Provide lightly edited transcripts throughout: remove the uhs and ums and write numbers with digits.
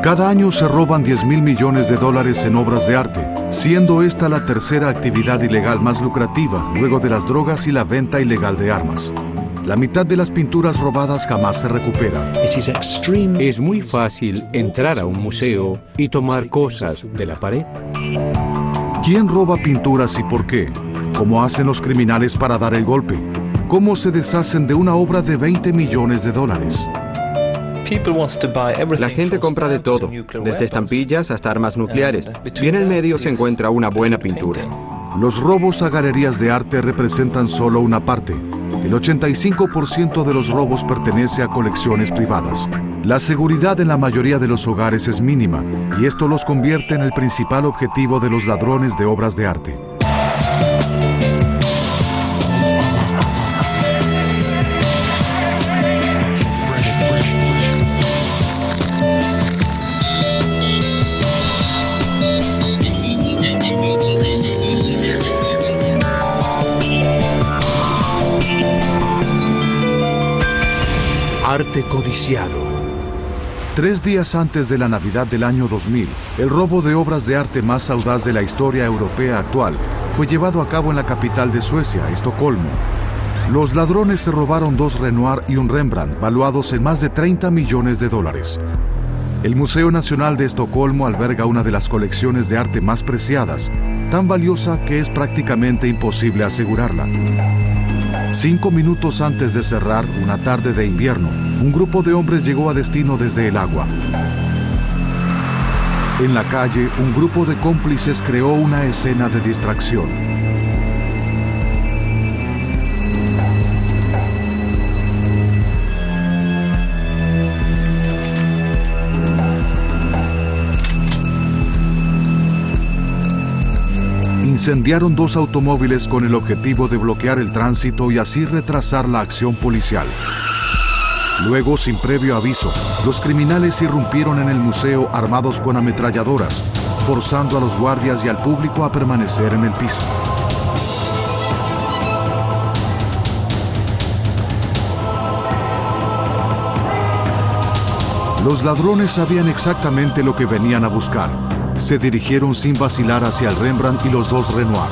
Cada año se roban 10.000 millones de dólares en obras de arte, siendo esta la tercera actividad ilegal más lucrativa, luego de las drogas y la venta ilegal de armas. La mitad de las pinturas robadas jamás se recupera. Es muy fácil entrar a un museo y tomar cosas de la pared. ¿Quién roba pinturas y por qué? ¿Cómo hacen los criminales para dar el golpe? ¿Cómo se deshacen de una obra de 20 millones de dólares? La gente compra de todo, desde estampillas hasta armas nucleares. Y en el medio se encuentra una buena pintura. Los robos a galerías de arte representan solo una parte. El 85% de los robos pertenece a colecciones privadas. La seguridad en la mayoría de los hogares es mínima, y esto los convierte en el principal objetivo de los ladrones de obras de arte. Arte codiciado. 3 días antes de la Navidad del año 2000, el robo de obras de arte más audaz de la historia europea actual fue llevado a cabo en la capital de Suecia, Estocolmo. Los ladrones se robaron 2 Renoir y un Rembrandt, valuados en más de 30 millones de dólares. El Museo Nacional de Estocolmo alberga una de las colecciones de arte más preciadas, tan valiosa que es prácticamente imposible asegurarla. 5 minutos antes de cerrar, una tarde de invierno, un grupo de hombres llegó a destino desde el agua. En la calle, un grupo de cómplices creó una escena de distracción. Incendiaron 2 automóviles con el objetivo de bloquear el tránsito y así retrasar la acción policial. Luego, sin previo aviso, los criminales irrumpieron en el museo armados con ametralladoras, forzando a los guardias y al público a permanecer en el piso. Los ladrones sabían exactamente lo que venían a buscar. Se dirigieron sin vacilar hacia el Rembrandt y los 2 Renoir.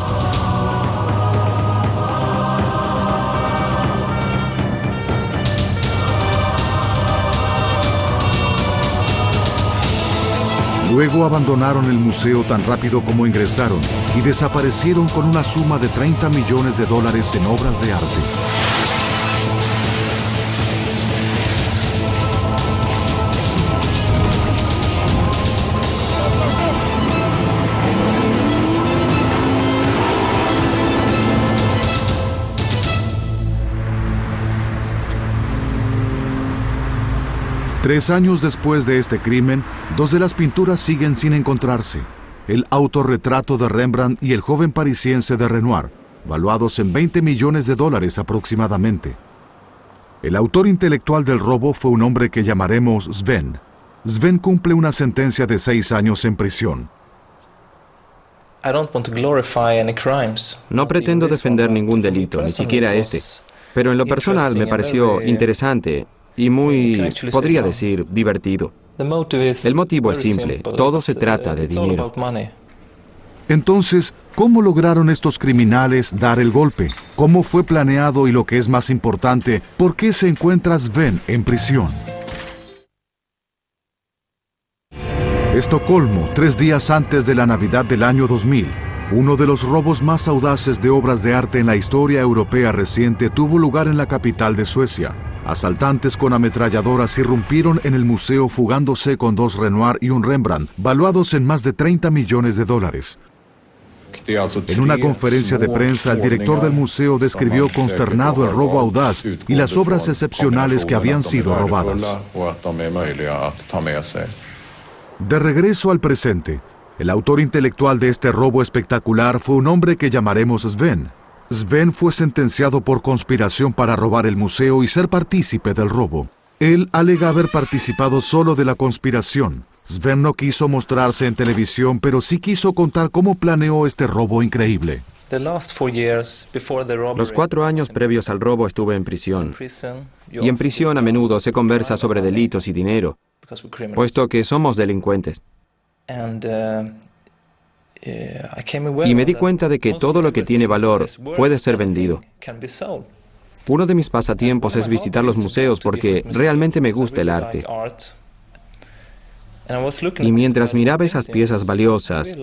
Luego abandonaron el museo tan rápido como ingresaron y desaparecieron con una suma de 30 millones de dólares en obras de arte. Tres años después de este crimen, 2 de las pinturas siguen sin encontrarse. El autorretrato de Rembrandt y el joven parisiense de Renoir, valuados en 20 millones de dólares aproximadamente. El autor intelectual del robo fue un hombre que llamaremos Sven. Sven cumple una sentencia de 6 años en prisión. No pretendo defender ningún delito, ni siquiera este. Pero en lo personal me pareció interesante y muy, podría decir, divertido. El motivo es simple, todo se trata de dinero. Entonces, ¿cómo lograron estos criminales dar el golpe? ¿Cómo fue planeado y, lo que es más importante, por qué se encuentra Sven en prisión? Estocolmo, 3 días antes de la Navidad del año 2000. Uno de los robos más audaces de obras de arte en la historia europea reciente tuvo lugar en la capital de Suecia. Asaltantes con ametralladoras irrumpieron en el museo fugándose con 2 Renoir y un Rembrandt, valuados en más de 30 millones de dólares. En una conferencia de prensa, el director del museo describió consternado el robo audaz y las obras excepcionales que habían sido robadas. De regreso al presente, el autor intelectual de este robo espectacular fue un hombre que llamaremos Sven. Sven fue sentenciado por conspiración para robar el museo y ser partícipe del robo. Él alega haber participado solo de la conspiración. Sven no quiso mostrarse en televisión, pero sí quiso contar cómo planeó este robo increíble. Los 4 años previos al robo estuve en prisión. Y en prisión a menudo se conversa sobre delitos y dinero. puesto que somos delincuentes. Y me di cuenta de que todo lo que tiene valor puede ser vendido. Uno de mis pasatiempos es visitar los museos porque realmente me gusta el arte. Y mientras miraba esas piezas valiosas,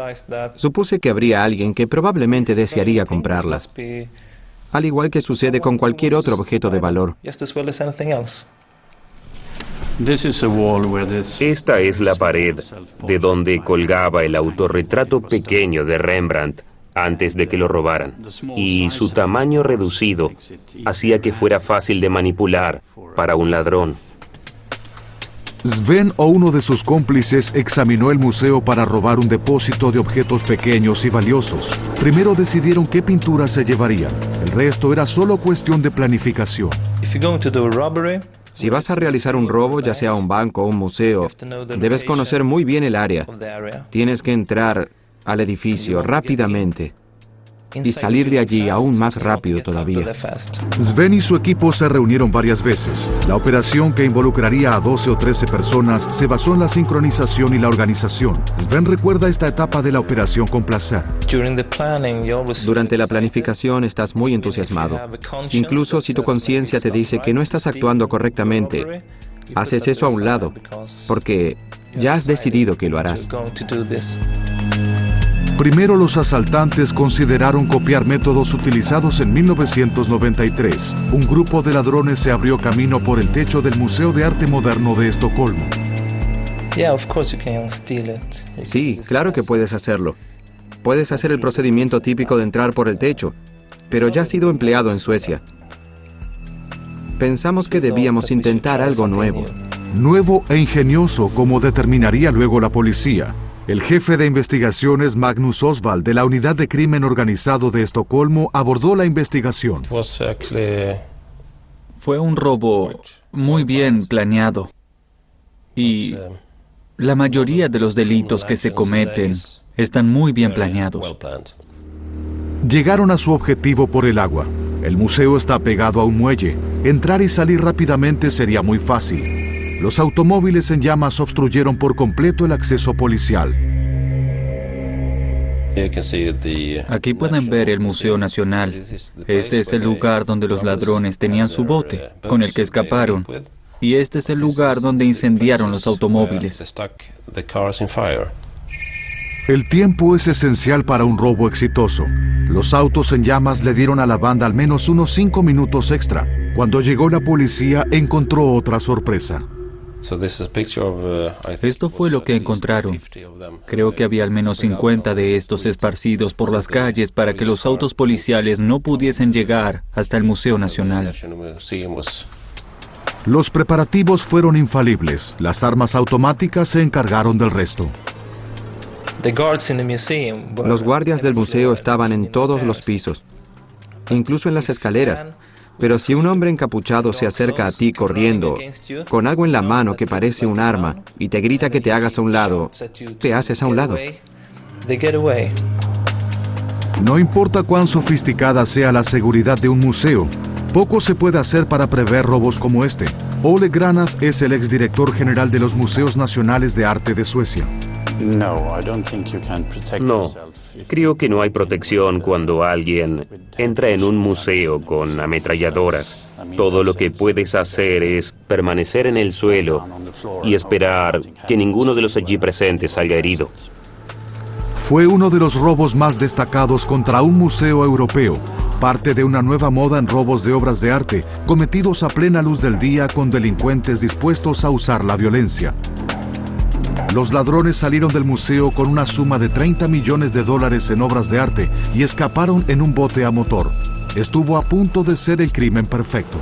supuse que habría alguien que probablemente desearía comprarlas, al igual que sucede con cualquier otro objeto de valor. Esta es la pared de donde colgaba el autorretrato pequeño de Rembrandt antes de que lo robaran, y su tamaño reducido hacía que fuera fácil de manipular para un ladrón. Sven o uno de sus cómplices examinó el museo para robar un depósito de objetos pequeños y valiosos. Primero decidieron qué pinturas se llevarían. El resto era solo cuestión de planificación. Si vas a realizar un robo, ya sea un banco o un museo, debes conocer muy bien el área. Tienes que entrar al edificio rápidamente y salir de allí aún más rápido todavía. Sven y su equipo se reunieron varias veces. La operación, que involucraría a 12 o 13 personas, se basó en la sincronización y la organización. Sven recuerda esta etapa de la operación con placer. Durante la planificación estás muy entusiasmado. Incluso si tu conciencia te dice que no estás actuando correctamente, haces eso a un lado, porque ya has decidido que lo harás. Primero, los asaltantes consideraron copiar métodos utilizados en 1993. Un grupo de ladrones se abrió camino por el techo del Museo de Arte Moderno de Estocolmo. Sí, claro que puedes hacerlo. Puedes hacer el procedimiento típico de entrar por el techo, pero ya ha sido empleado en Suecia. Pensamos que debíamos intentar algo nuevo. Nuevo e ingenioso, como determinaría luego la policía. El jefe de investigaciones, Magnus Osvald, de la Unidad de Crimen Organizado de Estocolmo, abordó la investigación. Fue un robo muy bien planeado. Y la mayoría de los delitos que se cometen están muy bien planeados. Llegaron a su objetivo por el agua. El museo está pegado a un muelle. Entrar y salir rápidamente sería muy fácil. Los automóviles en llamas obstruyeron por completo el acceso policial. Aquí pueden ver el Museo Nacional. Este es el lugar donde los ladrones tenían su bote, con el que escaparon. Y este es el lugar donde incendiaron los automóviles. El tiempo es esencial para un robo exitoso. Los autos en llamas le dieron a la banda al menos unos 5 minutos extra. Cuando llegó la policía, encontró otra sorpresa. Esto fue lo que encontraron. Creo que había al menos 50 de estos esparcidos por las calles para que los autos policiales no pudiesen llegar hasta el Museo Nacional. Los preparativos fueron infalibles. Las armas automáticas se encargaron del resto. Los guardias del museo estaban en todos los pisos, incluso en las escaleras. Pero si un hombre encapuchado se acerca a ti corriendo, con algo en la mano que parece un arma, y te grita que te hagas a un lado, te haces a un lado. No importa cuán sofisticada sea la seguridad de un museo, poco se puede hacer para prever robos como este. Ole Granath es el exdirector general de los Museos Nacionales de Arte de Suecia. No, creo que no hay protección cuando alguien entra en un museo con ametralladoras. Todo lo que puedes hacer es permanecer en el suelo y esperar que ninguno de los allí presentes salga herido. Fue uno de los robos más destacados contra un museo europeo, parte de una nueva moda en robos de obras de arte, cometidos a plena luz del día con delincuentes dispuestos a usar la violencia. Los ladrones salieron del museo con una suma de $30 millones en obras de arte y escaparon en un bote a motor. Estuvo a punto de ser el crimen perfecto.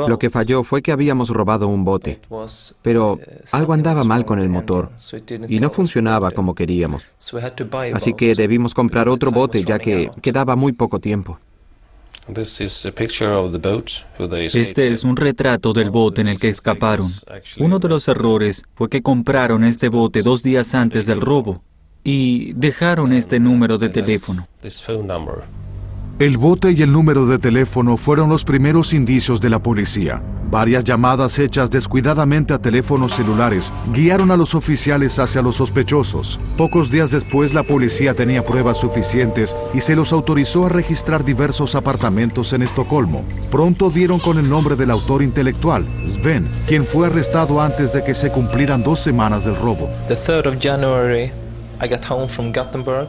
Lo que falló fue que habíamos robado un bote, pero algo andaba mal con el motor y no funcionaba como queríamos. Así que debimos comprar otro bote ya que quedaba muy poco tiempo. Este es un retrato del bote en el que escaparon. Uno de los errores fue que compraron este bote 2 días antes del robo y dejaron este número de teléfono. El bote y el número de teléfono fueron los primeros indicios de la policía. Varias llamadas hechas descuidadamente a teléfonos celulares guiaron a los oficiales hacia los sospechosos. Pocos días después, la policía tenía pruebas suficientes y se los autorizó a registrar diversos apartamentos en Estocolmo. Pronto dieron con el nombre del autor intelectual, Sven, quien fue arrestado antes de que se cumplieran 2 semanas del robo. The 3rd of January, I got home from Gothenburg.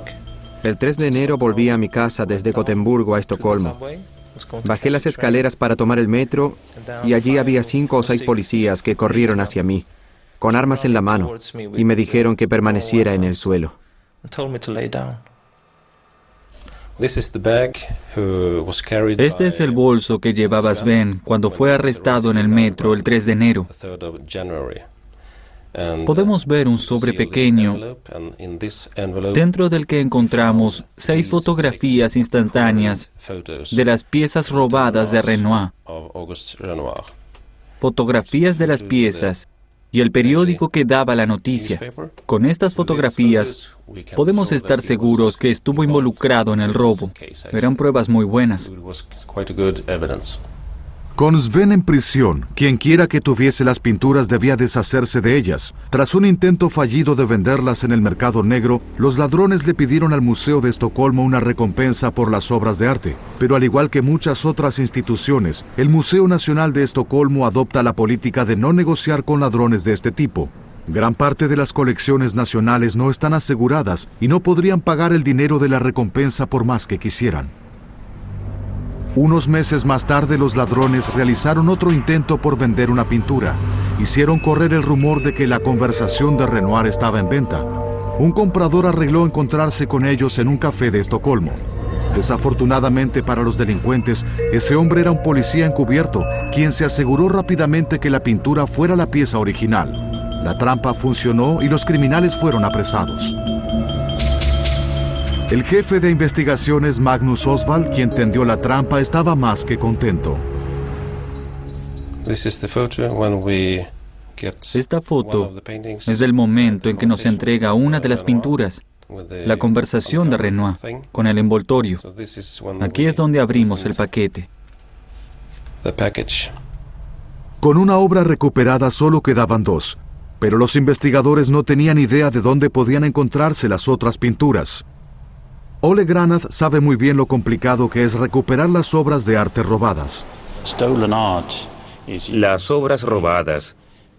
El 3 de enero volví a mi casa desde Gotemburgo a Estocolmo. Bajé las escaleras para tomar el metro y allí había 5 o 6 policías que corrieron hacia mí, con armas en la mano, y me dijeron que permaneciera en el suelo. Este es el bolso que llevaba Sven cuando fue arrestado en el metro el 3 de enero. Podemos ver un sobre pequeño, dentro del que encontramos 6 fotografías instantáneas de las piezas robadas de Renoir. Fotografías de las piezas y el periódico que daba la noticia. Con estas fotografías podemos estar seguros que estuvo involucrado en el robo. Eran pruebas muy buenas. Con Sven en prisión, quienquiera que tuviese las pinturas debía deshacerse de ellas. Tras un intento fallido de venderlas en el mercado negro, los ladrones le pidieron al Museo de Estocolmo una recompensa por las obras de arte. Pero al igual que muchas otras instituciones, el Museo Nacional de Estocolmo adopta la política de no negociar con ladrones de este tipo. Gran parte de las colecciones nacionales no están aseguradas y no podrían pagar el dinero de la recompensa por más que quisieran. Unos meses más tarde, los ladrones realizaron otro intento por vender una pintura. Hicieron correr el rumor de que la conversación de Renoir estaba en venta. Un comprador arregló encontrarse con ellos en un café de Estocolmo. Desafortunadamente para los delincuentes, ese hombre era un policía encubierto, quien se aseguró rápidamente que la pintura fuera la pieza original. La trampa funcionó y los criminales fueron apresados. El jefe de investigaciones Magnus Osvald, quien tendió la trampa, estaba más que contento. Esta foto es del momento en que nos entrega una de las pinturas, la conversación de Renoir, con el envoltorio. Aquí es donde abrimos el paquete. Con una obra recuperada solo quedaban 2, pero los investigadores no tenían idea de dónde podían encontrarse las otras pinturas. Ole Granath sabe muy bien lo complicado que es recuperar las obras de arte robadas. Las obras robadas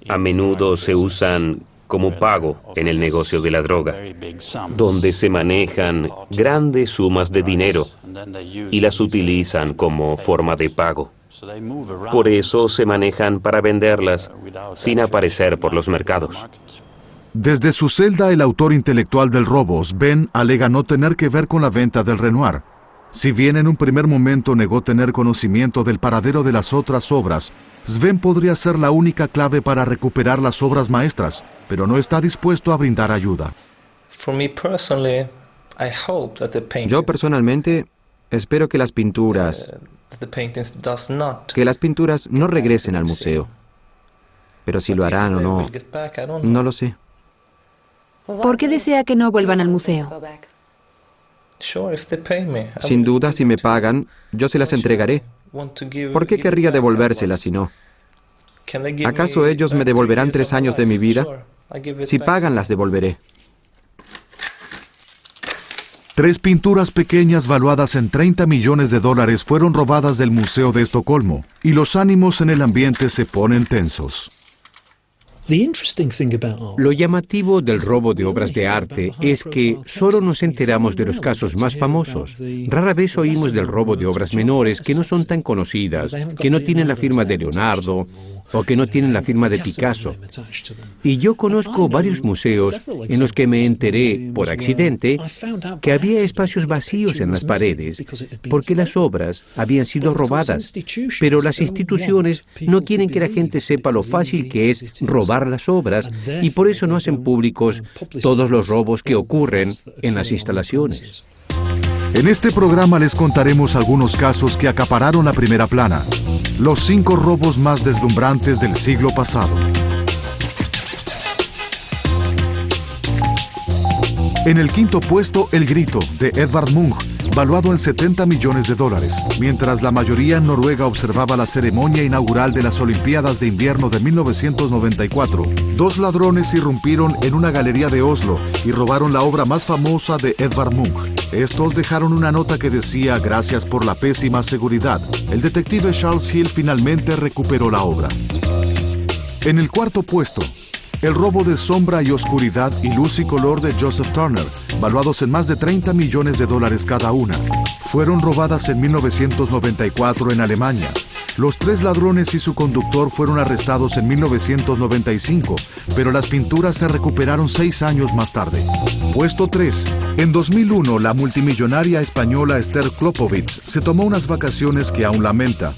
a menudo se usan como pago en el negocio de la droga, donde se manejan grandes sumas de dinero y las utilizan como forma de pago. Por eso se manejan para venderlas sin aparecer por los mercados. Desde su celda, el autor intelectual del robo, Sven, alega no tener que ver con la venta del Renoir. Si bien en un primer momento negó tener conocimiento del paradero de las otras obras, Sven podría ser la única clave para recuperar las obras maestras, pero no está dispuesto a brindar ayuda. Yo personalmente espero que las pinturas no regresen al museo. Pero si lo harán o no, no lo sé. ¿Por qué desea que no vuelvan al museo? Sin duda, si me pagan, yo se las entregaré. ¿Por qué querría devolvérselas si no? ¿Acaso ellos me devolverán 3 años de mi vida? Si pagan, las devolveré. 3 pinturas pequeñas valuadas en $30 millones fueron robadas del Museo de Estocolmo, y los ánimos en el ambiente se ponen tensos. Lo llamativo del robo de obras de arte es que solo nos enteramos de los casos más famosos. Rara vez oímos del robo de obras menores que no son tan conocidas, que no tienen la firma de Leonardo o que no tienen la firma de Picasso. Y yo conozco varios museos en los que me enteré, por accidente, que había espacios vacíos en las paredes porque las obras habían sido robadas. Pero las instituciones no quieren que la gente sepa lo fácil que es robar las obras y por eso no hacen públicos todos los robos que ocurren en las instalaciones. En este programa les contaremos algunos casos que acapararon la primera plana. Los 5 robos más deslumbrantes del siglo pasado. En el 5º puesto, El grito, de Edvard Munch, valuado en 70 millones de dólares. Mientras la mayoría en Noruega observaba la ceremonia inaugural de las Olimpiadas de Invierno de 1994, dos ladrones irrumpieron en una galería de Oslo y robaron la obra más famosa de Edvard Munch. Estos dejaron una nota que decía: gracias por la pésima seguridad. El detective Charles Hill finalmente recuperó la obra. En el cuarto puesto, el robo de Sombra y Oscuridad y Luz y Color de Joseph Turner, valuados en más de 30 millones de dólares cada una, fueron robadas en 1994 en Alemania. Los tres ladrones y su conductor fueron arrestados en 1995, pero las pinturas se recuperaron 6 años más tarde. Puesto 3. En 2001, la multimillonaria española Esther Klopovitz se tomó unas vacaciones que aún lamenta.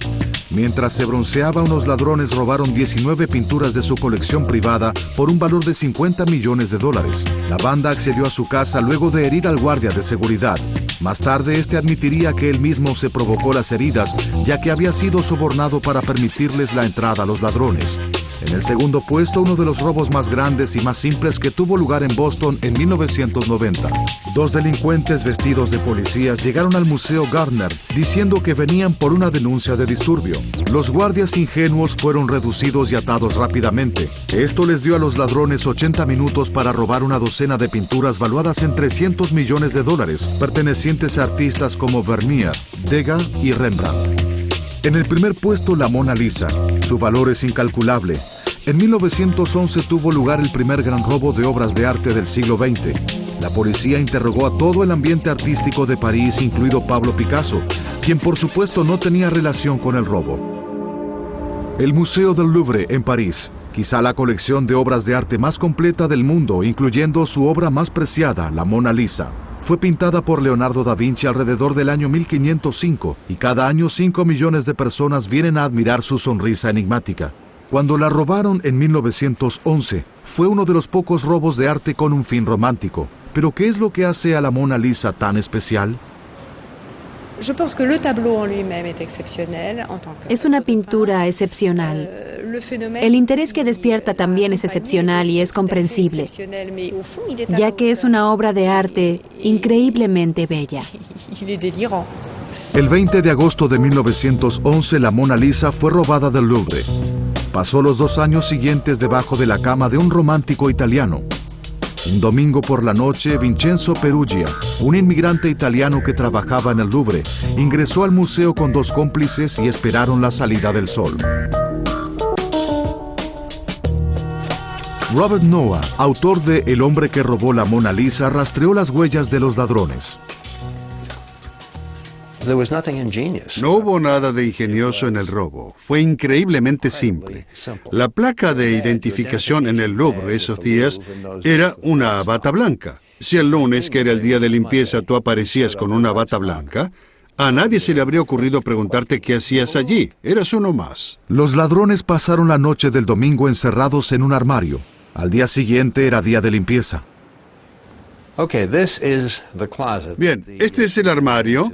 Mientras se bronceaba, unos ladrones robaron 19 pinturas de su colección privada por un valor de 50 millones de dólares. La banda accedió a su casa luego de herir al guardia de seguridad. Más tarde, este admitiría que él mismo se provocó las heridas, ya que había sido sobornado para permitirles la entrada a los ladrones. En el segundo puesto, uno de los robos más grandes y más simples que tuvo lugar en Boston en 1990. Dos delincuentes vestidos de policías llegaron al Museo Gardner diciendo que venían por una denuncia de disturbio. Los guardias ingenuos fueron reducidos y atados rápidamente. Esto les dio a los ladrones 80 minutos para robar una docena de pinturas valuadas en 300 millones de dólares, pertenecientes a artistas como Vermeer, Degas y Rembrandt. En el primer puesto, la Mona Lisa. Su valor es incalculable. En 1911 tuvo lugar el primer gran robo de obras de arte del siglo XX. La policía interrogó a todo el ambiente artístico de París, incluido Pablo Picasso, quien por supuesto no tenía relación con el robo. El Museo del Louvre en París, quizá la colección de obras de arte más completa del mundo, incluyendo su obra más preciada, la Mona Lisa. Fue pintada por Leonardo da Vinci alrededor del año 1505 y cada año 5 millones de personas vienen a admirar su sonrisa enigmática. Cuando la robaron en 1911, fue uno de los pocos robos de arte con un fin romántico. Pero ¿qué es lo que hace a la Mona Lisa tan especial? Es una pintura excepcional. El interés que despierta también es excepcional y es comprensible, ya que es una obra de arte increíblemente bella. El 20 de agosto de 1911, la Mona Lisa fue robada del Louvre. Pasó los 2 años siguientes debajo de la cama de un romántico italiano. Un domingo por la noche, Vincenzo Peruggia, un inmigrante italiano que trabajaba en el Louvre, ingresó al museo con 2 cómplices y esperaron la salida del sol. Robert Noah, autor de El hombre que robó la Mona Lisa, rastreó las huellas de los ladrones. No hubo nada de ingenioso en el robo. Fue increíblemente simple. La placa de identificación en el Louvre esos días era una bata blanca. Si el lunes, que era el día de limpieza, tú aparecías con una bata blanca, a nadie se le habría ocurrido preguntarte qué hacías allí. Eras uno más. Los ladrones pasaron la noche del domingo encerrados en un armario. Al día siguiente era día de limpieza. Bien, este es el armario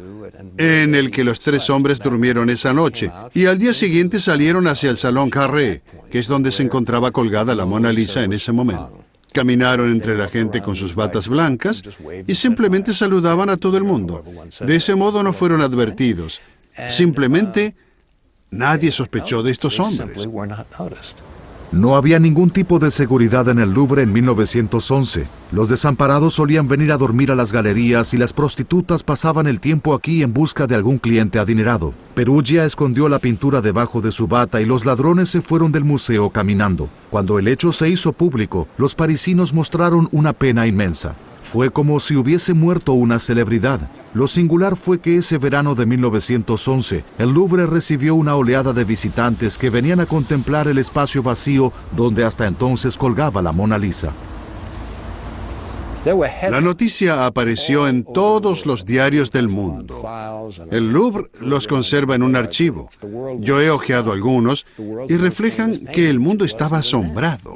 en el que los 3 hombres durmieron esa noche, y al día siguiente salieron hacia el Salón Carré, que es donde se encontraba colgada la Mona Lisa en ese momento. Caminaron entre la gente con sus batas blancas y simplemente saludaban a todo el mundo. De ese modo no fueron advertidos. Simplemente nadie sospechó de estos hombres. No había ningún tipo de seguridad en el Louvre en 1911. Los desamparados solían venir a dormir a las galerías y las prostitutas pasaban el tiempo aquí en busca de algún cliente adinerado. Peruggia escondió la pintura debajo de su bata y los ladrones se fueron del museo caminando. Cuando el hecho se hizo público, los parisinos mostraron una pena inmensa. Fue como si hubiese muerto una celebridad. Lo singular fue que ese verano de 1911, el Louvre recibió una oleada de visitantes que venían a contemplar el espacio vacío donde hasta entonces colgaba la Mona Lisa. La noticia apareció en todos los diarios del mundo. El Louvre los conserva en un archivo. Yo he hojeado algunos y reflejan que el mundo estaba asombrado.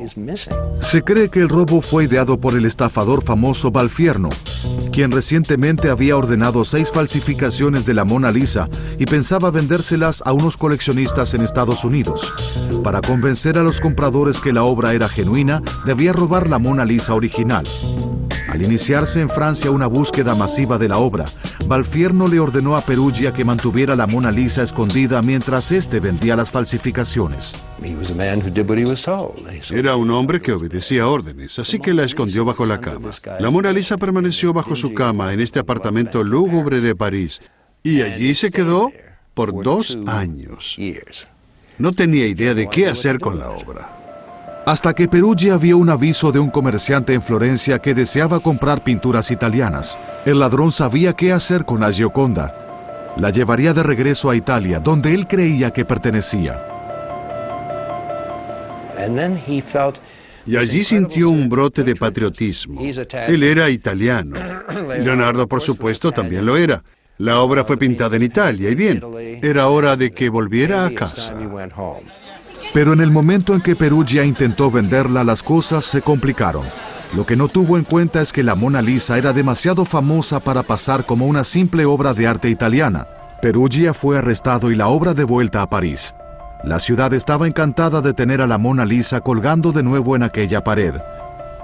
Se cree que el robo fue ideado por el estafador famoso Valfierno, quien recientemente había ordenado 6 falsificaciones de la Mona Lisa y pensaba vendérselas a unos coleccionistas en Estados Unidos. Para convencer a los compradores que la obra era genuina, debía robar la Mona Lisa original. Al iniciarse en Francia una búsqueda masiva de la obra, Valfierno le ordenó a Perugia que mantuviera la Mona Lisa escondida mientras éste vendía las falsificaciones. Era un hombre que obedecía órdenes, así que la escondió bajo la cama. La Mona Lisa permaneció bajo su cama en este apartamento lúgubre de París, y allí se quedó por 2 años. No tenía idea de qué hacer con la obra. Hasta que Perugia vio un aviso de un comerciante en Florencia que deseaba comprar pinturas italianas. El ladrón sabía qué hacer con la Gioconda. La llevaría de regreso a Italia, donde él creía que pertenecía. Y allí sintió un brote de patriotismo. Él era italiano. Leonardo, por supuesto, también lo era. La obra fue pintada en Italia, y bien, era hora de que volviera a casa. Pero en el momento en que Perugia intentó venderla, las cosas se complicaron. Lo que no tuvo en cuenta es que la Mona Lisa era demasiado famosa para pasar como una simple obra de arte italiana. Perugia fue arrestado y la obra devuelta a París. La ciudad estaba encantada de tener a la Mona Lisa colgando de nuevo en aquella pared.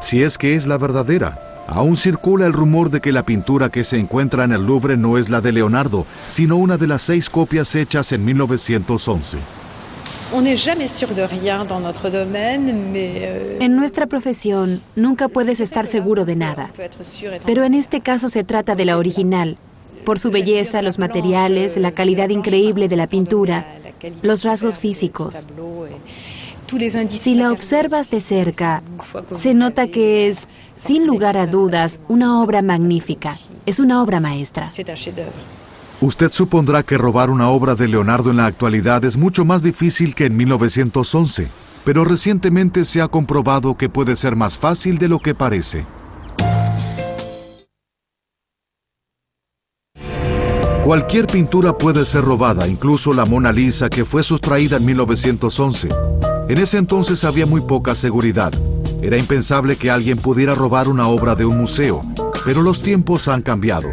Si es que es la verdadera. Aún circula el rumor de que la pintura que se encuentra en el Louvre no es la de Leonardo, sino una de las 6 copias hechas en 1911. En nuestra profesión, nunca puedes estar seguro de nada. Pero en este caso se trata de la original, por su belleza, los materiales, la calidad increíble de la pintura, los rasgos físicos. Si la observas de cerca, se nota que es, sin lugar a dudas, una obra magnífica. Es una obra maestra. Usted supondrá que robar una obra de Leonardo en la actualidad es mucho más difícil que en 1911, pero recientemente se ha comprobado que puede ser más fácil de lo que parece. Cualquier pintura puede ser robada, incluso la Mona Lisa, que fue sustraída en 1911. En ese entonces había muy poca seguridad. Era impensable que alguien pudiera robar una obra de un museo, pero los tiempos han cambiado.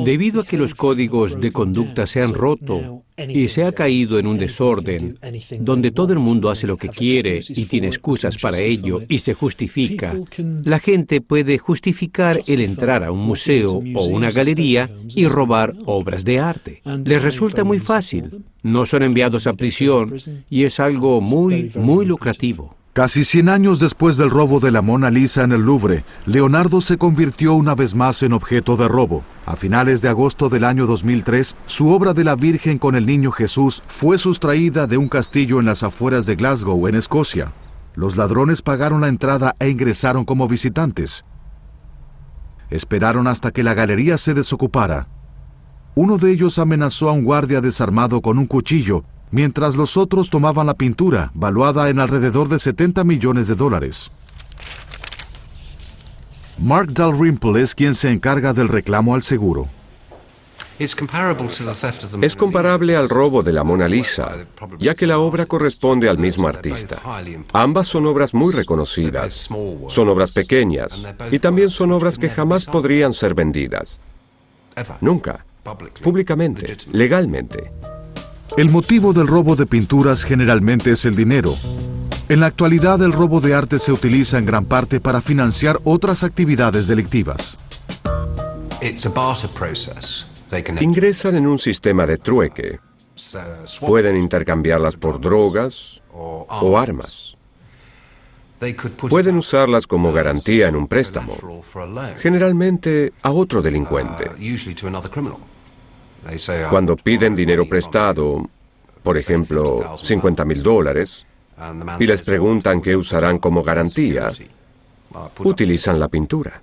Debido a que los códigos de conducta se han roto y se ha caído en un desorden donde todo el mundo hace lo que quiere y tiene excusas para ello y se justifica, la gente puede justificar el entrar a un museo o una galería y robar obras de arte. Les resulta muy fácil, no son enviados a prisión y es algo muy lucrativo. Casi 100 años después del robo de la Mona Lisa en el Louvre, Leonardo se convirtió una vez más en objeto de robo. A finales de agosto del año 2003, su obra de la Virgen con el Niño Jesús fue sustraída de un castillo en las afueras de Glasgow, en Escocia. Los ladrones pagaron la entrada e ingresaron como visitantes. Esperaron hasta que la galería se desocupara. Uno de ellos amenazó a un guardia desarmado con un cuchillo, mientras los otros tomaban la pintura, valuada en alrededor de $70 millones. Mark Dalrymple es quien se encarga del reclamo al seguro. Es comparable al robo de la Mona Lisa, ya que la obra corresponde al mismo artista. Ambas son obras muy reconocidas, son obras pequeñas, y también son obras que jamás podrían ser vendidas. Nunca, públicamente, legalmente. El motivo del robo de pinturas generalmente es el dinero. En la actualidad, el robo de arte se utiliza en gran parte para financiar otras actividades delictivas. Ingresan en un sistema de trueque. Pueden intercambiarlas por drogas o armas. Pueden usarlas como garantía en un préstamo, generalmente a otro delincuente. Cuando piden dinero prestado, por ejemplo, $50,000, y les preguntan qué usarán como garantía, utilizan la pintura.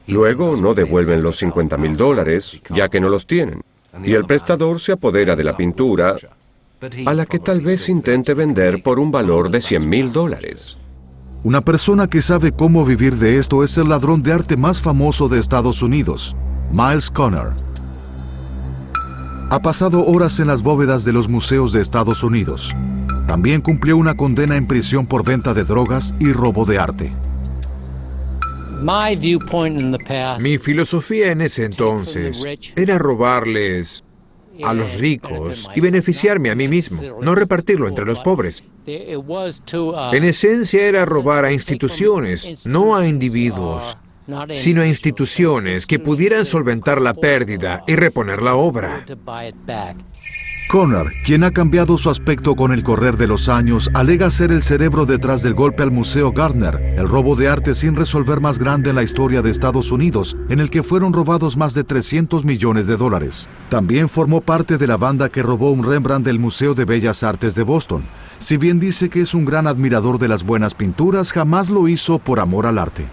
Luego no devuelven los $50,000, ya que no los tienen, y el prestador se apodera de la pintura, a la que tal vez intente vender por un valor de $100,000. Una persona que sabe cómo vivir de esto es el ladrón de arte más famoso de Estados Unidos, Miles Connor. Ha pasado horas en las bóvedas de los museos de Estados Unidos. También cumplió una condena en prisión por venta de drogas y robo de arte. Mi filosofía en ese entonces era robarles a los ricos y beneficiarme a mí mismo, no repartirlo entre los pobres. En esencia era robar a instituciones, no a individuos, sino a instituciones que pudieran solventar la pérdida y reponer la obra. Conner, quien ha cambiado su aspecto con el correr de los años, alega ser el cerebro detrás del golpe al Museo Gardner, el robo de arte sin resolver más grande en la historia de Estados Unidos, en el que fueron robados más de $300 millones. También formó parte de la banda que robó un Rembrandt del Museo de Bellas Artes de Boston. Si bien dice que es un gran admirador de las buenas pinturas, jamás lo hizo por amor al arte.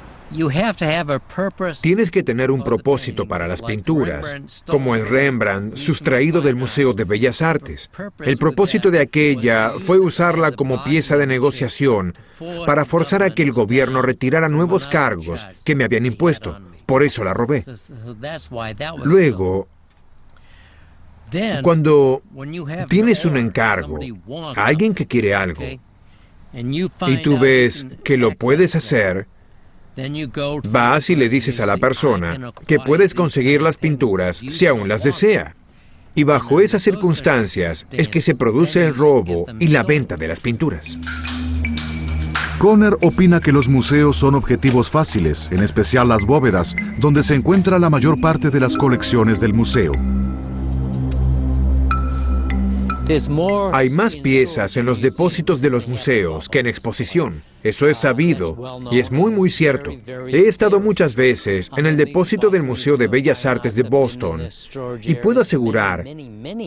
Tienes que tener un propósito para las pinturas, como el Rembrandt sustraído del Museo de Bellas Artes. El propósito de aquella fue usarla como pieza de negociación para forzar a que el gobierno retirara nuevos cargos que me habían impuesto. Por eso la robé. Luego, cuando tienes un encargo, a alguien que quiere algo, y tú ves que lo puedes hacer, vas y le dices a la persona que puedes conseguir las pinturas si aún las desea. Y bajo esas circunstancias es que se produce el robo y la venta de las pinturas. Conner opina que los museos son objetivos fáciles, en especial las bóvedas, donde se encuentra la mayor parte de las colecciones del museo. Hay más piezas en los depósitos de los museos que en exposición. Eso es sabido y es muy cierto. He estado muchas veces en el depósito del Museo de Bellas Artes de Boston y puedo asegurar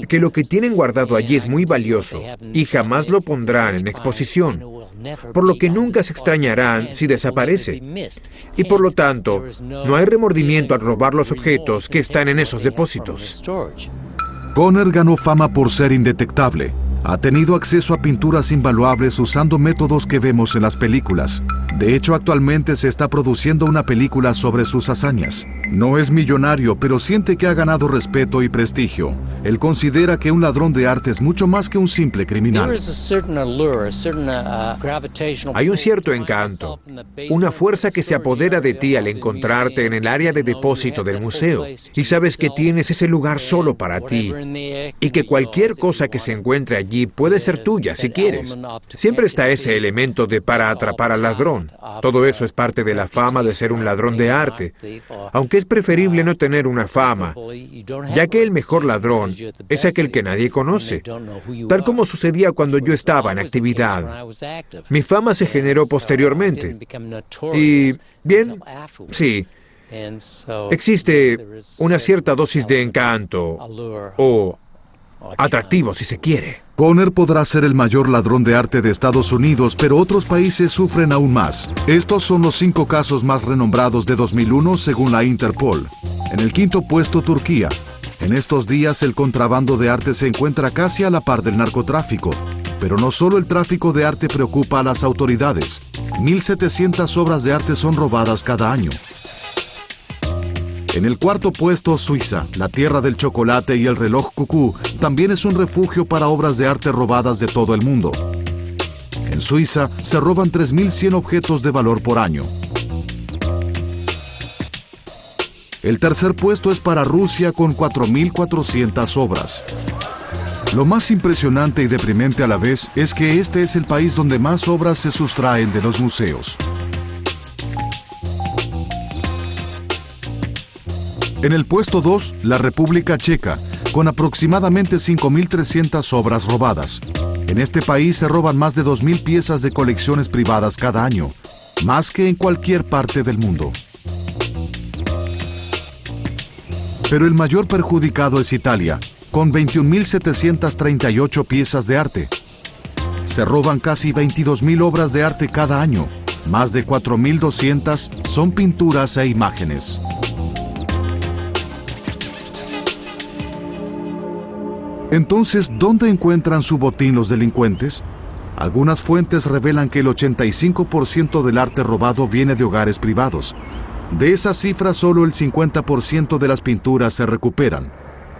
que lo que tienen guardado allí es muy valioso y jamás lo pondrán en exposición, por lo que nunca se extrañarán si desaparece. Y por lo tanto, no hay remordimiento al robar los objetos que están en esos depósitos. Conner ganó fama por ser indetectable. Ha tenido acceso a pinturas invaluables usando métodos que vemos en las películas. De hecho, actualmente se está produciendo una película sobre sus hazañas. No es millonario, pero siente que ha ganado respeto y prestigio. Él considera que un ladrón de arte es mucho más que un simple criminal. Hay un cierto encanto, una fuerza que se apodera de ti al encontrarte en el área de depósito del museo y sabes que tienes ese lugar solo para ti y que cualquier cosa que se encuentre allí puede ser tuya si quieres. Siempre está ese elemento de para atrapar al ladrón. Todo eso es parte de la fama de ser un ladrón de arte, aunque es preferible no tener una fama, ya que el mejor ladrón es aquel que nadie conoce, tal como sucedía cuando yo estaba en actividad. Mi fama se generó posteriormente. Y, bien, sí, existe una cierta dosis de encanto, o atractivo si se quiere. Conner podrá ser el mayor ladrón de arte de Estados Unidos, pero otros países sufren aún más. Estos son los 5 casos más renombrados de 2001 según la Interpol. En el 5º puesto, Turquía. En estos días el contrabando de arte se encuentra casi a la par del narcotráfico. Pero no solo el tráfico de arte preocupa a las autoridades. 1.700 obras de arte son robadas cada año. En el 4º puesto, Suiza, la tierra del chocolate y el reloj cucú, también es un refugio para obras de arte robadas de todo el mundo. En Suiza se roban 3.100 objetos de valor por año. El 3er puesto es para Rusia con 4.400 obras. Lo más impresionante y deprimente a la vez es que este es el país donde más obras se sustraen de los museos. En el puesto 2, la República Checa, con aproximadamente 5.300 obras robadas. En este país se roban más de 2.000 piezas de colecciones privadas cada año, más que en cualquier parte del mundo. Pero el mayor perjudicado es Italia, con 21.738 piezas de arte. Se roban casi 22.000 obras de arte cada año. Más de 4.200 son pinturas e imágenes. Entonces, ¿dónde encuentran su botín los delincuentes? Algunas fuentes revelan que el 85% del arte robado viene de hogares privados. De esa cifra, solo el 50% de las pinturas se recuperan.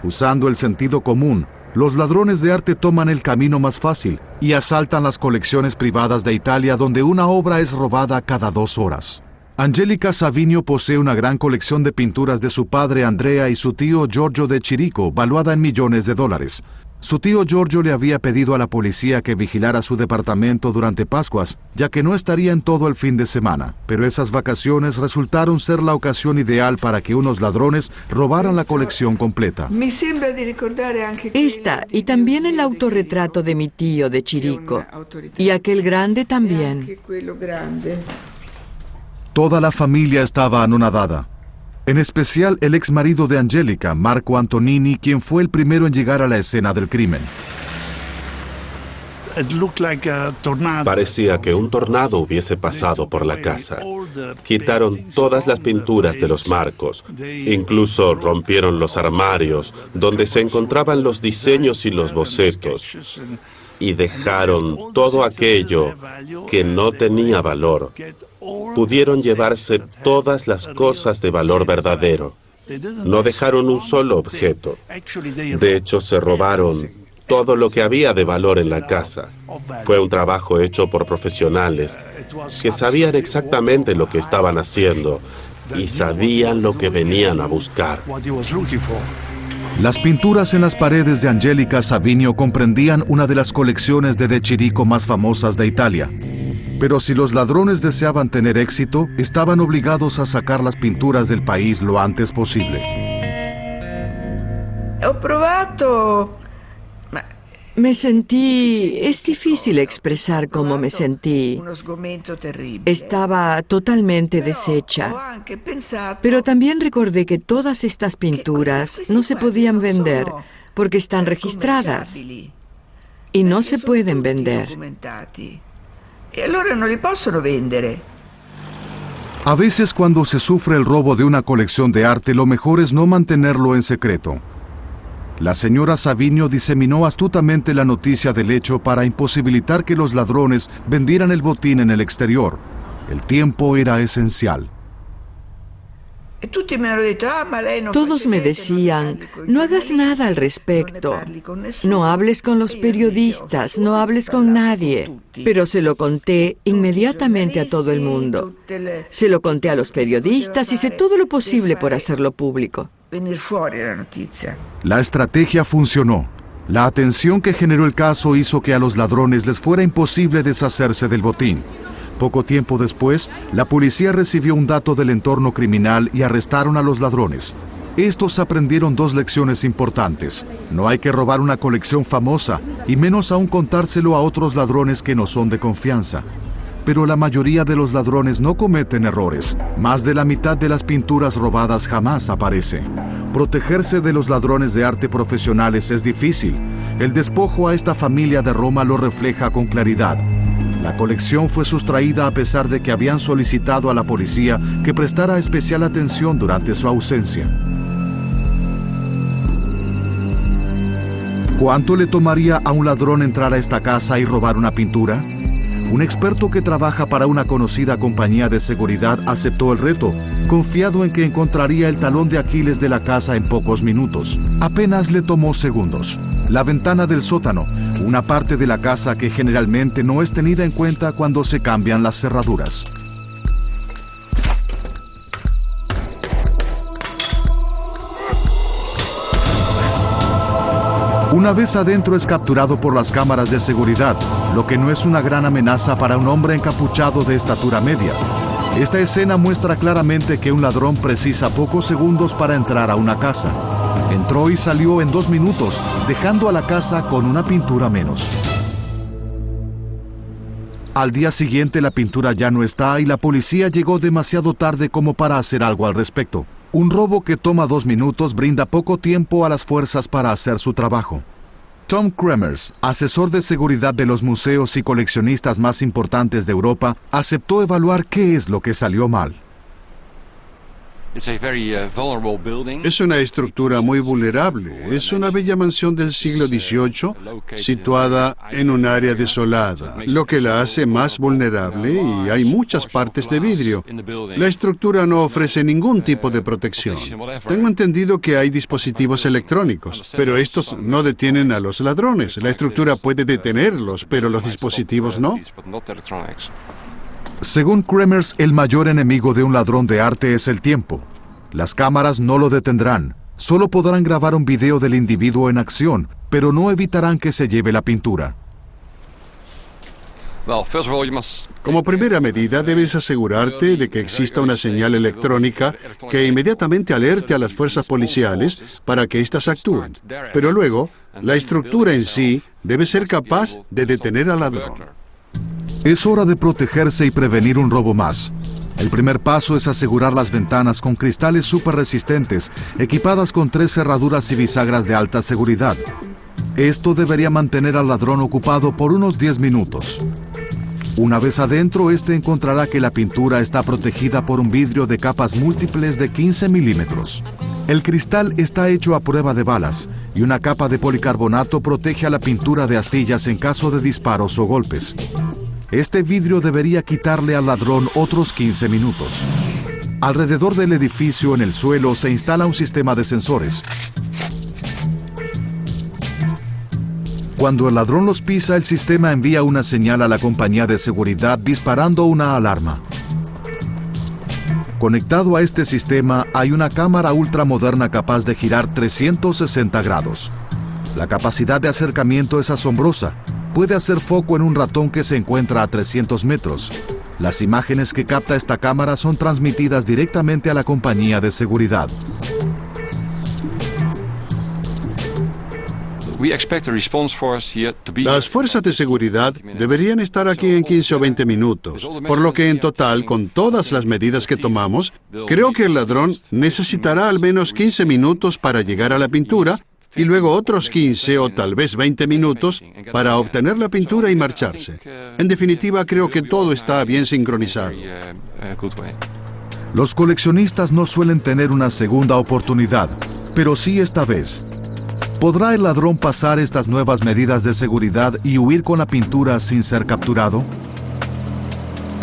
Usando el sentido común, los ladrones de arte toman el camino más fácil y asaltan las colecciones privadas de Italia, donde una obra es robada cada 2 horas. Angelica Savinio posee una gran colección de pinturas de su padre Andrea y su tío Giorgio de Chirico, valuada en millones de dólares. Su tío Giorgio le había pedido a la policía que vigilara su departamento durante Pascuas, ya que no estaría en todo el fin de semana. Pero esas vacaciones resultaron ser la ocasión ideal para que unos ladrones robaran la colección completa. Esta y también el autorretrato de mi tío de Chirico. Y aquel grande también. Toda la familia estaba anonadada. En especial el ex marido de Angelica, Marco Antonini, quien fue el primero en llegar a la escena del crimen. Parecía que un tornado hubiese pasado por la casa. Quitaron todas las pinturas de los marcos. Incluso rompieron los armarios donde se encontraban los diseños y los bocetos. Y dejaron todo aquello que no tenía valor. Pudieron llevarse todas las cosas de valor verdadero. No dejaron un solo objeto. De hecho, se robaron todo lo que había de valor en la casa. Fue un trabajo hecho por profesionales que sabían exactamente lo que estaban haciendo y sabían lo que venían a buscar. Las pinturas en las paredes de Angelica Savinio comprendían una de las colecciones de Chirico más famosas de Italia. Pero si los ladrones deseaban tener éxito, estaban obligados a sacar las pinturas del país lo antes posible. Me sentí... Es difícil expresar cómo me sentí. Estaba totalmente deshecha. Pero también recordé que todas estas pinturas no se podían vender porque están registradas y no se pueden vender. A veces cuando se sufre el robo de una colección de arte, lo mejor es no mantenerlo en secreto. La señora Savinio diseminó astutamente la noticia del hecho para imposibilitar que los ladrones vendieran el botín en el exterior. El tiempo era esencial. Todos me decían, no hagas nada al respecto, no hables con los periodistas, no hables con nadie. Pero se lo conté inmediatamente a todo el mundo. Se lo conté a los periodistas, hice todo lo posible por hacerlo público. La estrategia funcionó. La atención que generó el caso hizo que a los ladrones les fuera imposible deshacerse del botín. Poco tiempo después, la policía recibió un dato del entorno criminal y arrestaron a los ladrones. Estos aprendieron dos lecciones importantes. No hay que robar una colección famosa, y menos aún contárselo a otros ladrones que no son de confianza. Pero la mayoría de los ladrones no cometen errores. Más de la mitad de las pinturas robadas jamás aparece. Protegerse de los ladrones de arte profesionales es difícil. El despojo a esta familia de Roma lo refleja con claridad. La colección fue sustraída a pesar de que habían solicitado a la policía que prestara especial atención durante su ausencia. ¿Cuánto le tomaría a un ladrón entrar a esta casa y robar una pintura? Un experto que trabaja para una conocida compañía de seguridad aceptó el reto, confiado en que encontraría el talón de Aquiles de la casa en pocos minutos. Apenas le tomó segundos. La ventana del sótano, una parte de la casa que generalmente no es tenida en cuenta cuando se cambian las cerraduras. Una vez adentro es capturado por las cámaras de seguridad, lo que no es una gran amenaza para un hombre encapuchado de estatura media. Esta escena muestra claramente que un ladrón precisa pocos segundos para entrar a una casa. Entró y salió en 2 minutos, dejando a la casa con una pintura menos. Al día siguiente la pintura ya no está y la policía llegó demasiado tarde como para hacer algo al respecto. Un robo que toma 2 minutos brinda poco tiempo a las fuerzas para hacer su trabajo. Tom Kremers, asesor de seguridad de los museos y coleccionistas más importantes de Europa, aceptó evaluar qué es lo que salió mal. Es una estructura muy vulnerable. Es una bella mansión del siglo XVIII situada en un área desolada, lo que la hace más vulnerable y hay muchas partes de vidrio. La estructura no ofrece ningún tipo de protección. Tengo entendido que hay dispositivos electrónicos, pero estos no detienen a los ladrones. La estructura puede detenerlos, pero los dispositivos no. Según Kremers, el mayor enemigo de un ladrón de arte es el tiempo. Las cámaras no lo detendrán. Solo podrán grabar un video del individuo en acción, pero no evitarán que se lleve la pintura. Como primera medida, debes asegurarte de que exista una señal electrónica que inmediatamente alerte a las fuerzas policiales para que éstas actúen. Pero luego, la estructura en sí debe ser capaz de detener al ladrón. Es hora de protegerse y prevenir un robo más. El primer paso es asegurar las ventanas con cristales súper resistentes, equipadas con 3 cerraduras y bisagras de alta seguridad. Esto debería mantener al ladrón ocupado por unos 10 minutos. Una vez adentro, este encontrará que la pintura está protegida por un vidrio de capas múltiples de 15 milímetros. El cristal está hecho a prueba de balas y una capa de policarbonato protege a la pintura de astillas en caso de disparos o golpes. Este vidrio debería quitarle al ladrón otros 15 minutos. Alrededor del edificio, en el suelo, se instala un sistema de sensores. Cuando el ladrón los pisa, el sistema envía una señal a la compañía de seguridad disparando una alarma. Conectado a este sistema hay una cámara ultramoderna capaz de girar 360 grados. La capacidad de acercamiento es asombrosa. Puede hacer foco en un ratón que se encuentra a 300 metros. Las imágenes que capta esta cámara son transmitidas directamente a la compañía de seguridad. Las fuerzas de seguridad deberían estar aquí en 15 o 20 minutos, por lo que en total, con todas las medidas que tomamos, creo que el ladrón necesitará al menos 15 minutos para llegar a la pintura y luego otros 15 o tal vez 20 minutos para obtener la pintura y marcharse. En definitiva, creo que todo está bien sincronizado. Los coleccionistas no suelen tener una segunda oportunidad, pero sí esta vez. ¿Podrá el ladrón pasar estas nuevas medidas de seguridad y huir con la pintura sin ser capturado?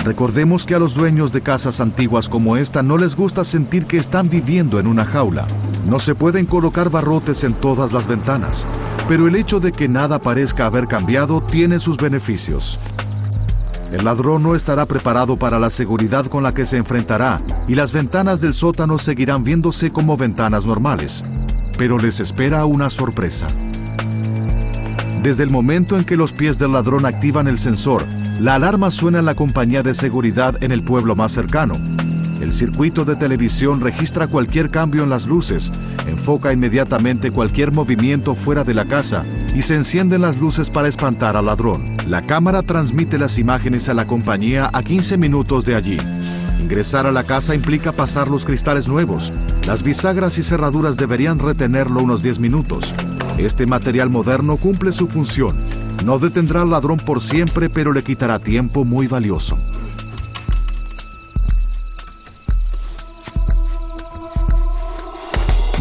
Recordemos que a los dueños de casas antiguas como esta no les gusta sentir que están viviendo en una jaula. No se pueden colocar barrotes en todas las ventanas, pero el hecho de que nada parezca haber cambiado tiene sus beneficios. El ladrón no estará preparado para la seguridad con la que se enfrentará y las ventanas del sótano seguirán viéndose como ventanas normales. Pero les espera una sorpresa. Desde el momento en que los pies del ladrón activan el sensor, la alarma suena en la compañía de seguridad en el pueblo más cercano. El circuito de televisión registra cualquier cambio en las luces, enfoca inmediatamente cualquier movimiento fuera de la casa y se encienden las luces para espantar al ladrón. La cámara transmite las imágenes a la compañía a 15 minutos de allí. Ingresar a la casa implica pasar los cristales nuevos. Las bisagras y cerraduras deberían retenerlo unos 10 minutos. Este material moderno cumple su función. No detendrá al ladrón por siempre, pero le quitará tiempo muy valioso.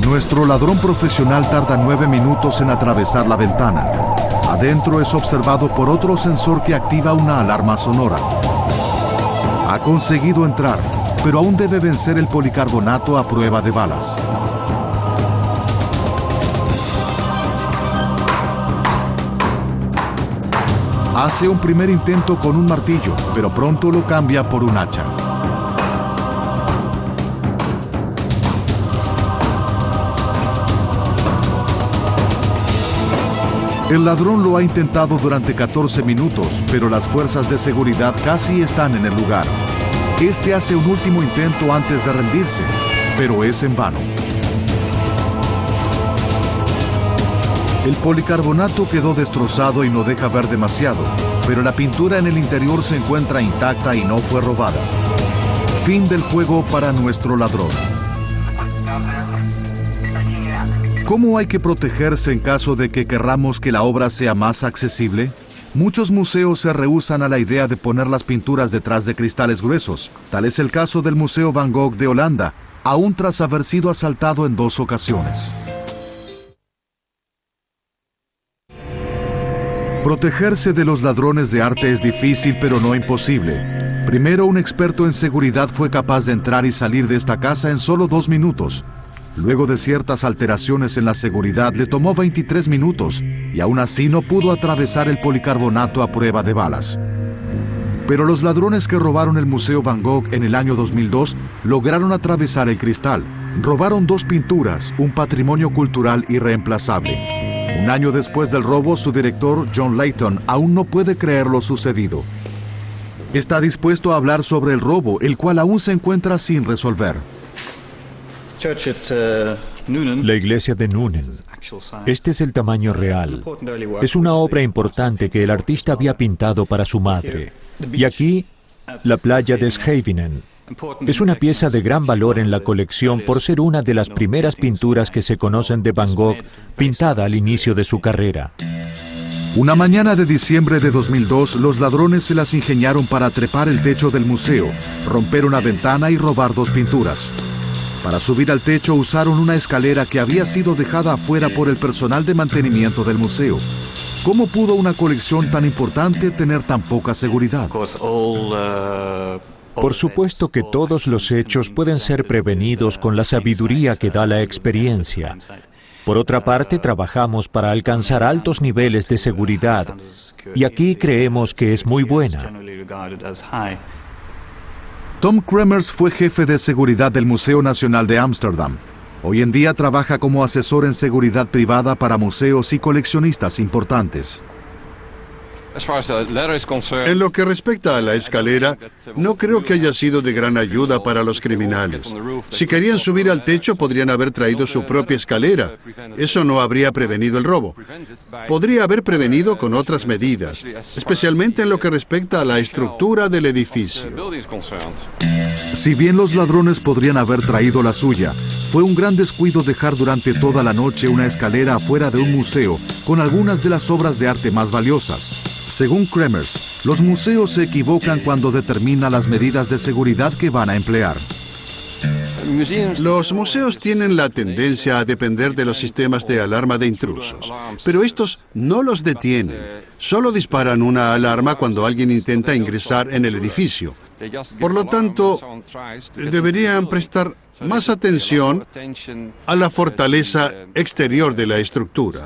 Nuestro ladrón profesional tarda 9 minutos en atravesar la ventana. Adentro es observado por otro sensor que activa una alarma sonora. Ha conseguido entrar, pero aún debe vencer el policarbonato a prueba de balas. Hace un primer intento con un martillo, pero pronto lo cambia por un hacha. El ladrón lo ha intentado durante 14 minutos, pero las fuerzas de seguridad casi están en el lugar. Este hace un último intento antes de rendirse, pero es en vano. El policarbonato quedó destrozado y no deja ver demasiado, pero la pintura en el interior se encuentra intacta y no fue robada. Fin del juego para nuestro ladrón. ¿Cómo hay que protegerse en caso de que querramos que la obra sea más accesible? Muchos museos se rehúsan a la idea de poner las pinturas detrás de cristales gruesos. Tal es el caso del Museo Van Gogh de Holanda, aún tras haber sido asaltado en 2 ocasiones. Protegerse de los ladrones de arte es difícil, pero no imposible. Primero, un experto en seguridad fue capaz de entrar y salir de esta casa en solo 2 minutos. Luego de ciertas alteraciones en la seguridad, le tomó 23 minutos y aún así no pudo atravesar el policarbonato a prueba de balas. Pero los ladrones que robaron el Museo Van Gogh en el año 2002 lograron atravesar el cristal. Robaron 2 pinturas, un patrimonio cultural irreemplazable. Un año después del robo, su director, John Layton, aún no puede creer lo sucedido. Está dispuesto a hablar sobre el robo, el cual aún se encuentra sin resolver. La iglesia de Noonan. Este es el tamaño real. Es una obra importante que el artista había pintado para su madre. Y aquí, la playa de Scheveningen. Es una pieza de gran valor en la colección por ser una de las primeras pinturas que se conocen de Van Gogh, pintada al inicio de su carrera. Una mañana de diciembre de 2002, los ladrones se las ingeniaron para trepar el techo del museo, romper una ventana y robar 2 pinturas. Para subir al techo usaron una escalera que había sido dejada afuera por el personal de mantenimiento del museo. ¿Cómo pudo una colección tan importante tener tan poca seguridad? Por supuesto que todos los hechos pueden ser prevenidos con la sabiduría que da la experiencia. Por otra parte, trabajamos para alcanzar altos niveles de seguridad, y aquí creemos que es muy buena. Tom Kremers fue jefe de seguridad del Museo Nacional de Ámsterdam. Hoy en día trabaja como asesor en seguridad privada para museos y coleccionistas importantes. En lo que respecta a la escalera, no creo que haya sido de gran ayuda para los criminales. Si querían subir al techo, podrían haber traído su propia escalera. Eso no habría prevenido el robo. Podría haber prevenido con otras medidas, especialmente en lo que respecta a la estructura del edificio. Si bien los ladrones podrían haber traído la suya, fue un gran descuido dejar durante toda la noche una escalera afuera de un museo con algunas de las obras de arte más valiosas. Según Kremers, los museos se equivocan cuando determinan las medidas de seguridad que van a emplear. Los museos tienen la tendencia a depender de los sistemas de alarma de intrusos, pero estos no los detienen. Solo disparan una alarma cuando alguien intenta ingresar en el edificio. Por lo tanto, deberían prestar más atención a la fortaleza exterior de la estructura.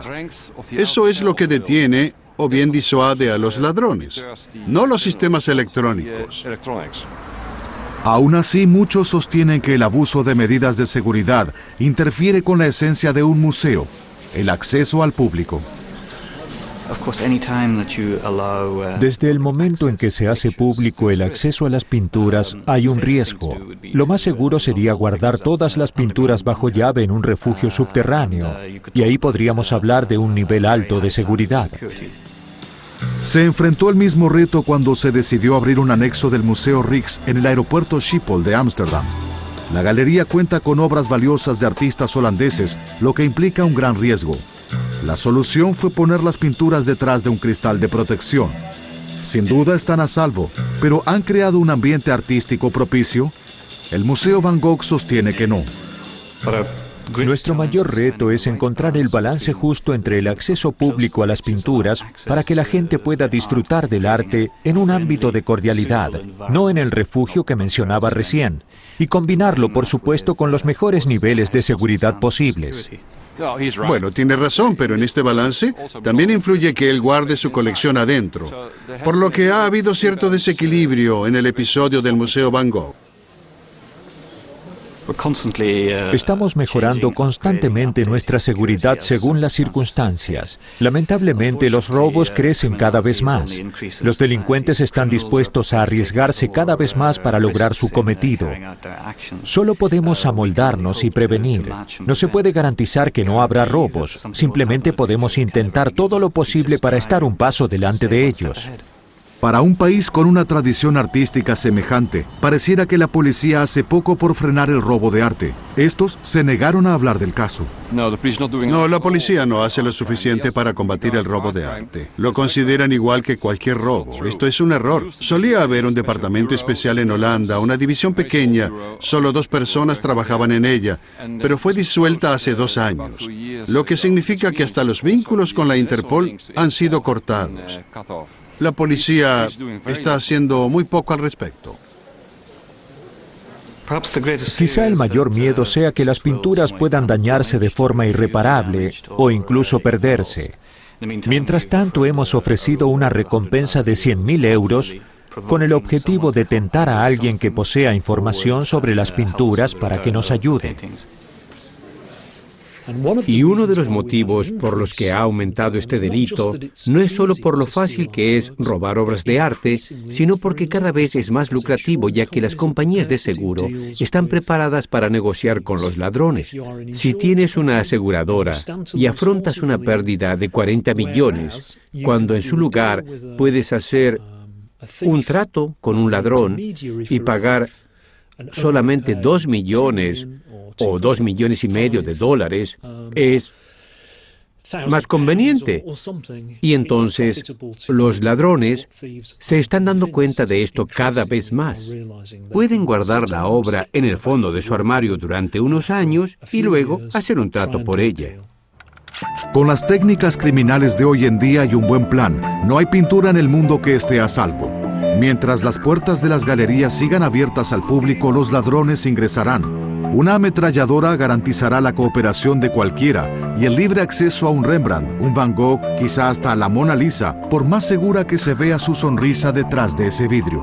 Eso es lo que detiene o bien disuade a los ladrones, no los sistemas electrónicos. Aún así, muchos sostienen que el abuso de medidas de seguridad interfiere con la esencia de un museo, el acceso al público. Desde el momento en que se hace público el acceso a las pinturas, hay un riesgo. Lo más seguro sería guardar todas las pinturas bajo llave en un refugio subterráneo, y ahí podríamos hablar de un nivel alto de seguridad. Se enfrentó al mismo reto cuando se decidió abrir un anexo del Museo Rijks en el aeropuerto Schiphol de Ámsterdam. La galería cuenta con obras valiosas de artistas holandeses, lo que implica un gran riesgo. La solución fue poner las pinturas detrás de un cristal de protección. Sin duda están a salvo, pero ¿han creado un ambiente artístico propicio? El Museo Van Gogh sostiene que no. Nuestro mayor reto es encontrar el balance justo entre el acceso público a las pinturas para que la gente pueda disfrutar del arte en un ámbito de cordialidad, no en el refugio que mencionaba recién, y combinarlo, por supuesto, con los mejores niveles de seguridad posibles. Bueno, tiene razón, pero en este balance también influye que él guarde su colección adentro, por lo que ha habido cierto desequilibrio en el episodio del Museo Van Gogh. Estamos mejorando constantemente nuestra seguridad según las circunstancias. Lamentablemente, los robos crecen cada vez más. Los delincuentes están dispuestos a arriesgarse cada vez más para lograr su cometido. Solo podemos amoldarnos y prevenir. No se puede garantizar que no habrá robos. Simplemente podemos intentar todo lo posible para estar un paso delante de ellos. Para un país con una tradición artística semejante, pareciera que la policía hace poco por frenar el robo de arte. Estos se negaron a hablar del caso. No, la policía no hace lo suficiente para combatir el robo de arte. Lo consideran igual que cualquier robo. Esto es un error. Solía haber un departamento especial en Holanda, una división pequeña. Solo 2 personas trabajaban en ella, pero fue disuelta hace 2 años. Lo que significa que hasta los vínculos con la Interpol han sido cortados. La policía está haciendo muy poco al respecto. Quizá el mayor miedo sea que las pinturas puedan dañarse de forma irreparable o incluso perderse. Mientras tanto, hemos ofrecido una recompensa de 100.000 euros con el objetivo de tentar a alguien que posea información sobre las pinturas para que nos ayude. Y uno de los motivos por los que ha aumentado este delito no es solo por lo fácil que es robar obras de arte, sino porque cada vez es más lucrativo, ya que las compañías de seguro están preparadas para negociar con los ladrones. Si tienes una aseguradora y afrontas una pérdida de 40 millones, cuando en su lugar puedes hacer un trato con un ladrón y pagar solamente 2 millones o 2,5 millones de dólares, es más conveniente. Y entonces los ladrones se están dando cuenta de esto cada vez más. Pueden guardar la obra en el fondo de su armario durante unos años y luego hacer un trato por ella. Con las técnicas criminales de hoy en día y un buen plan, no hay pintura en el mundo que esté a salvo. Mientras las puertas de las galerías sigan abiertas al público, los ladrones ingresarán. Una ametralladora garantizará la cooperación de cualquiera y el libre acceso a un Rembrandt, un Van Gogh, quizá hasta la Mona Lisa, por más segura que se vea su sonrisa detrás de ese vidrio.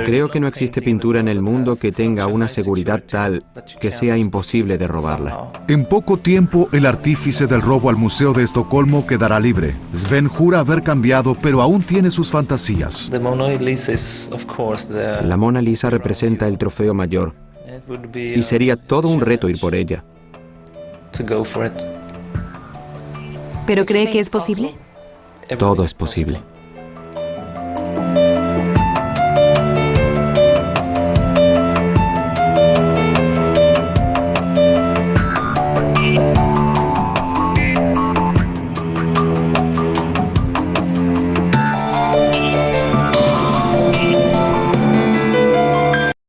Creo que no existe pintura en el mundo que tenga una seguridad tal que sea imposible de robarla. En poco tiempo, el artífice del robo al Museo de Estocolmo quedará libre. Sven jura haber cambiado, pero aún tiene sus fantasías. La Mona Lisa representa el trofeo mayor y sería todo un reto ir por ella. ¿Pero cree que es posible? Todo es posible.